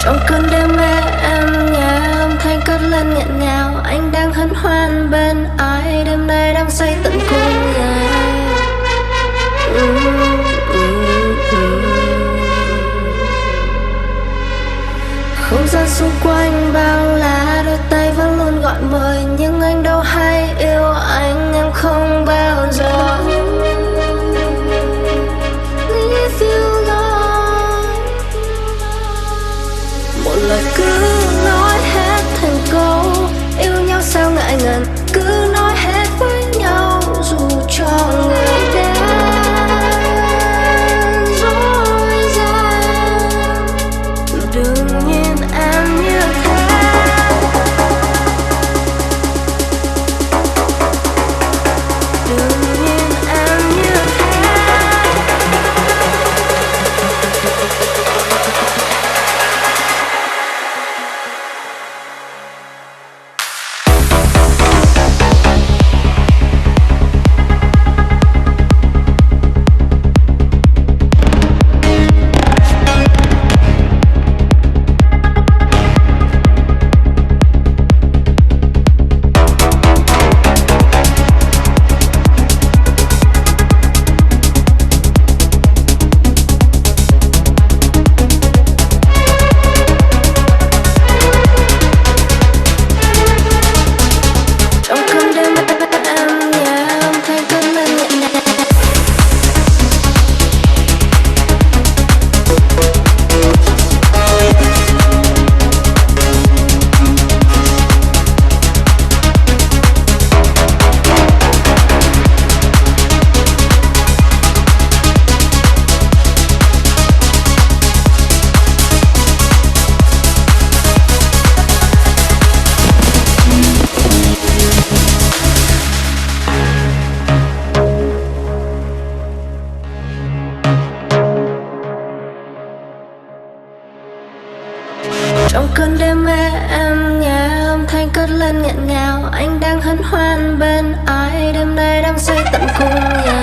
Trong cơn đêm mê em nghe âm thanh cất lên nghẹn ngào. Anh đang hân hoan bên ai, đêm nay đang say tận cùng ngày. Không gian xung quanh bao la, đôi tay vẫn luôn gọi mời, nhưng anh đâu hay yêu anh, em không bao giờ. Leave you alone. Một lời cứ nói hết thành câu, yêu nhau sao ngại ngần, cứ nói hết với nhau dù cho người đến dối gian. Đừng nhìn em như thế, đừng nhìn em như thế. Trong cơn đêm mê em nghe âm thanh cất lên nghẹn ngào. Anh đang hân hoan bên ai, đêm nay đang say tận cùng ngày.